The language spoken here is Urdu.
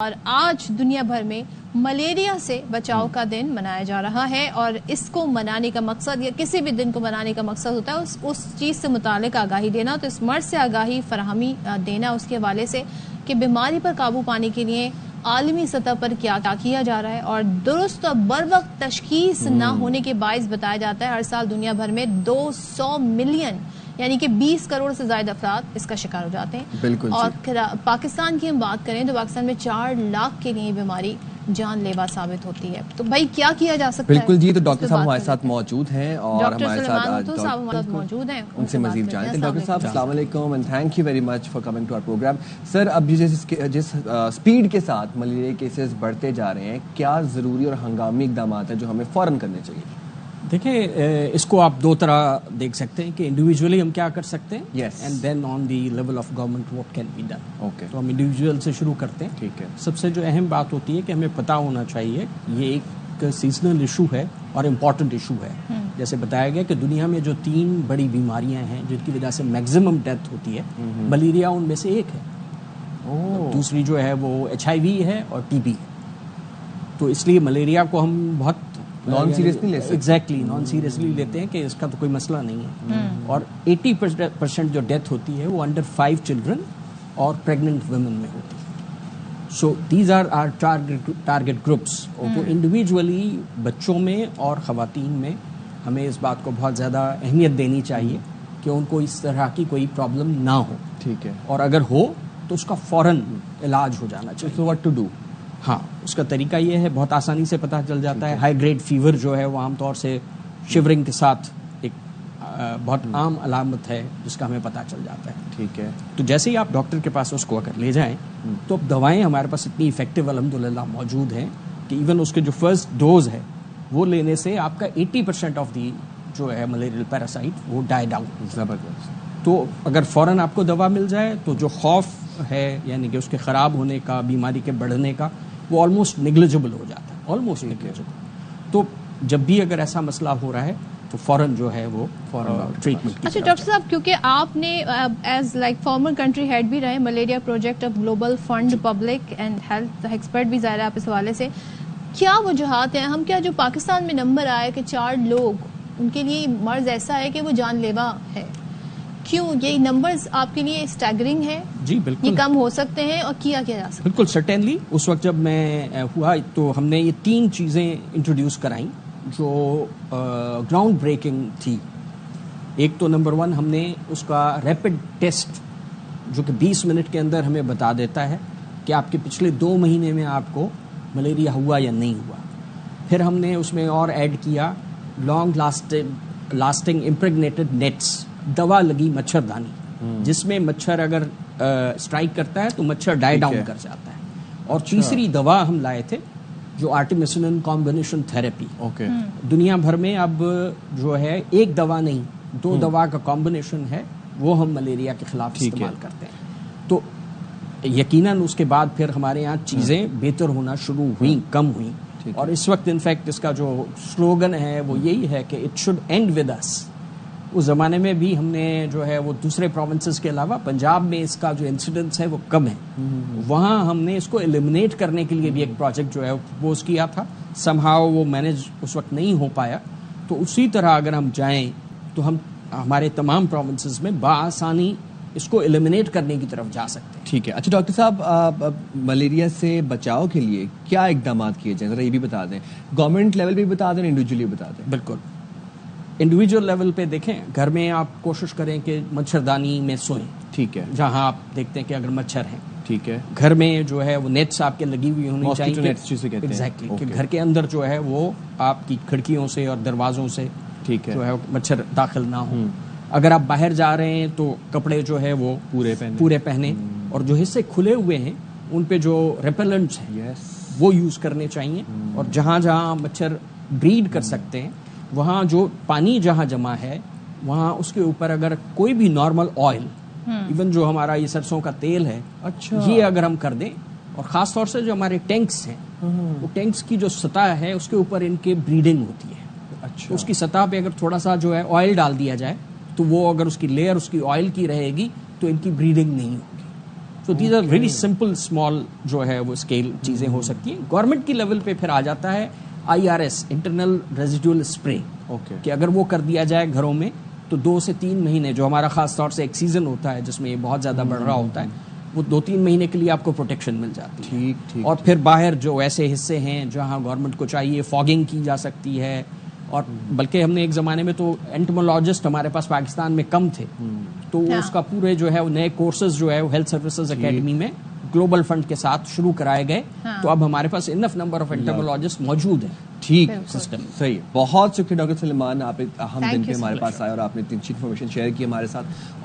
اور آج دنیا بھر میں ملیریا سے بچاؤ کا دن منایا جا رہا ہے، اور اس کو منانے کا مقصد یا کسی بھی دن کو منانے کا مقصد ہوتا ہے اس چیز سے متعلق آگاہی دینا، تو اس مرض سے آگاہی فراہمی دینا اس کے حوالے سے کہ بیماری پر قابو پانے کے لیے عالمی سطح پر کیا کیا جا رہا ہے، اور درست اور بروقت تشخیص نہ ہونے کے باعث بتایا جاتا ہے ہر سال دنیا بھر میں 200 ملین یعنی کہ 20 کروڑ سے زائد افراد اس کا شکار ہو جاتے ہیں۔ بالکل اور پاکستان کی ہم بات کریں تو پاکستان میں 4 لاکھ کے لیے یہ بیماری جان لیوا ثابت ہوتی ہے، تو بھائی کیا کیا جا سکتا ہے؟ بالکل جی، تو ڈاکٹر صاحب ہمارے ساتھ موجود ہیں اور ہمارے ساتھ موجود ہیں، ان سے مزید جانتے ہیں۔ ڈاکٹر صاحب السلام علیکم and thank you very much for coming to our programme. Sir, اب جس اسپیڈ کے ساتھ ملیریا کیسز بڑھتے جا رہے ہیں، کیا ضروری اور ہنگامی اقدامات ہیں جو ہمیں فوراً کرنے چاہیے؟ دیکھیں، اس کو آپ دو طرح دیکھ سکتے ہیں کہ انڈیویجولی ہم کیا کر سکتے ہیں and then on the level of government what can be done. تو ہم انڈیویجول سے شروع کرتے ہیں۔ ٹھیک ہے۔ سب سے جو اہم بات ہوتی ہے کہ ہمیں پتہ ہونا چاہیے یہ ایک سیزنل ایشو ہے اور امپورٹنٹ ایشو ہے۔ جیسے بتایا گیا کہ دنیا میں جو 3 بڑی بیماریاں ہیں جن کی وجہ سے میکسیمم ڈیتھ ہوتی ہے، ملیریا ان میں سے ایک ہے، دوسری جو ہے وہ HIV ہے اور TB ہے۔ تو اس لیے ملیریا کو ہم بہت نان سیریس نہیں لے سکتے۔ ایگزیکٹلی نان سیریسلی لیتے ہیں کہ اس کا تو کوئی مسئلہ نہیں ہے، اور 80% جو ڈیتھ ہوتی ہے وہ انڈر 5 چلڈرن اور پریگننٹ ویمن میں ہوتی ہے۔ So these are are target groups. تو انڈیویجولی بچوں میں اور خواتین میں ہمیں اس بات کو بہت زیادہ اہمیت دینی چاہیے کہ ان کو اس طرح کی کوئی پرابلم نہ ہو۔ ٹھیک ہے۔ اور اگر ہو تو اس کا فوراً علاج ہو جانا چاہیے۔ So what to do؟ ہاں، اس کا طریقہ یہ ہے، بہت آسانی سے پتہ چل جاتا ہے۔ ہائی گریڈ فیور جو ہے وہ عام طور سے شیورنگ کے ساتھ ایک بہت عام علامت ہے جس کا ہمیں پتہ چل جاتا ہے۔ ٹھیک ہے۔ تو جیسے ہی آپ ڈاکٹر کے پاس اس کو اگر لے جائیں تو اب دوائیں ہمارے پاس اتنی افیکٹو الحمدللہ موجود ہیں کہ ایون اس کے جو فرسٹ ڈوز ہے وہ لینے سے آپ کا 80% آف دی جو ہے ملیریل پیراسائٹ وہ ڈائیڈ آؤٹ۔ زبردست۔ تو اگر فوراً آپ کو دوا مل جائے تو جو خوف ہے یعنی کہ اس کے خراب ہونے کا، بیماری کے بڑھنے کا، وہ آلموسٹ نیگلیجبل ہو جاتا ہے، آلموسٹ نیگلیجبل۔ تو جب بھی اگر ایسا مسئلہ ہو رہا ہے تو فوراً جو ہے وہ ٹریٹمنٹ۔ اچھا ڈاکٹر صاحب، کیونکہ آپ نے as like former country head بھی رہے malaria project of global fund public and health expert بھی ظاہر ہے آپ اس حوالے سے، کیا وجوہات ہیں؟ ہم کیا جو پاکستان میں نمبر آئے کہ 4 لوگ ان کے لیے مرض ایسا ہے کہ وہ جان لیوا ہے، کیوں یہ نمبرز آپ کے لیے اسٹیگرنگ ہے؟ جی بالکل، یہ کم ہو سکتے ہیں اور کیا جا سکتا ہے؟ بالکل سرٹینلی۔ اس وقت جب میں ہوا تو ہم نے یہ 3 چیزیں انٹروڈیوس کرائیں جو گراؤنڈ بریکنگ تھی۔ ایک تو نمبر 1 ہم نے اس کا ریپڈ ٹیسٹ جو کہ 20 منٹ کے اندر ہمیں بتا دیتا ہے کہ آپ کے پچھلے 2 مہینے میں آپ کو ملیریا ہوا یا نہیں ہوا۔ پھر ہم نے اس میں اور ایڈ کیا لانگ لاسٹنگ امپریگنیٹڈ نیٹس، دوا لگی مچھردانی جس میں مچھر اگر اسٹرائک کرتا ہے تو مچھر ڈائی ڈاؤن کر جاتا ہے۔ اور تیسری دوا ہم لائے تھے جو آرٹیمیسنن کمبینیشن تھراپی۔ دنیا بھر میں اب جو ہے ایک دوا نہیں 2 دوا کا کمبینیشن ہے، وہ ہم ملیریا کے خلاف استعمال کرتے ہیں۔ تو یقیناً اس کے بعد پھر ہمارے یہاں چیزیں بہتر ہونا شروع ہوئیں، کم ہوئیں، اور اس وقت انفیکٹ اس کا جو سلوگن ہے وہ یہی ہے کہ it should end with us. اس زمانے میں بھی ہم نے جو ہے وہ دوسرے پروونسز کے علاوہ پنجاب میں اس کا جو انسیڈنس ہے وہ کم ہے، وہاں ہم نے اس کو ایلیمنیٹ کرنے کے لیے بھی ایک پروجیکٹ جو ہے پروپوز کیا تھا، سم ہاؤ وہ مینیج اس وقت نہیں ہو پایا۔ تو اسی طرح اگر ہم جائیں تو ہم ہمارے تمام پروونسز میں بآسانی اس کو ایلیمنیٹ کرنے کی طرف جا سکتے ہیں۔ ٹھیک ہے۔ اچھا ڈاکٹر صاحب، ملیریا سے بچاؤ کے لیے کیا اقدامات کیے جائیں، ذرا یہ بھی بتا دیں، گورنمنٹ لیول پہ بھی بتا دیں، انڈیویجولی بتا دیں۔ بالکل، انڈیویجول لیول پہ دیکھیں، گھر میں آپ کوشش کریں کہ مچھردانی میں سوئیں۔ ٹھیک ہے۔ جہاں آپ دیکھتے ہیں کہ اگر مچھر ہیں، ٹھیک ہے، گھر میں جو ہے وہ نیٹس آپ کے لگی ہوئی ہونی چاہیے۔ ایگزیکٹلی، کہ گھر کے اندر جو ہے وہ آپ کی کھڑکیوں سے اور دروازوں سے ٹھیک ہے جو ہے مچھر داخل نہ ہوں۔ اگر آپ باہر جا رہے ہیں تو کپڑے جو ہے وہ پورے پہنیں، اور جو حصے کھلے ہوئے ہیں ان پہ جو ریپیلنٹس ہیں وہ یوز کرنے چاہیے۔ اور جہاں جہاں مچھر بریڈ کر سکتے ہیں وہاں جو پانی جہاں جمع ہے وہاں اس کے اوپر اگر کوئی بھی نارمل آئل، ایون جو ہمارا یہ سرسوں کا تیل ہے، یہ اگر ہم کر دیں، اور خاص طور سے جو ہمارے ٹینکس ہیں وہ ٹینکس کی جو سطح ہے اس کے اوپر ان کے بریڈنگ ہوتی ہے، تو اس کی سطح پہ اگر تھوڑا سا جو ہے آئل ڈال دیا جائے تو وہ اگر اس کی لیئر اس کی آئل کی رہے گی تو ان کی بریڈنگ نہیں ہوگی۔ So these are very simple small جو ہے وہ اسکیل چیزیں ہو سکتی ہیں. گورنمنٹ کی لیول پہ پھر آ جاتا ہے IRS انٹرنل ریزیڈول اسپرے کہ اگر وہ کر دیا جائے گھروں میں تو 2 سے 3 مہینے جو ہمارا خاص طور سے ایک سیزن ہوتا ہے جس میں یہ بہت زیادہ بڑھ رہا ہوتا ہے وہ 2-3 مہینے کے لیے آپ کو پروٹیکشن مل جاتی ہے. اور پھر باہر جو ایسے حصے ہیں جہاں گورنمنٹ کو چاہیے فاگنگ کی جا سکتی ہے, اور بلکہ ہم نے ایک زمانے میں تو اینٹمولوجسٹ ہمارے پاس پاکستان میں کم تھے تو اس کا پورے جو ہے وہ نئے کورسز جو ہے وہ ہیلتھ سروسز اکیڈمی میں گلوبل فنڈ کے ساتھ شروع کرائے گئے. تو اب ہمارے پاس انف نمبر آف اینٹمولوجسٹ موجود ہیں. ٹھیک سسٹم صحیح. بہت شکریہ ڈاکٹر سلیمان, آپ ایک اہم دن پہ ہمارے پاس آئے اور آپ نے اتنی اچھی انفارمیشن شیئر کی ہمارے ساتھ.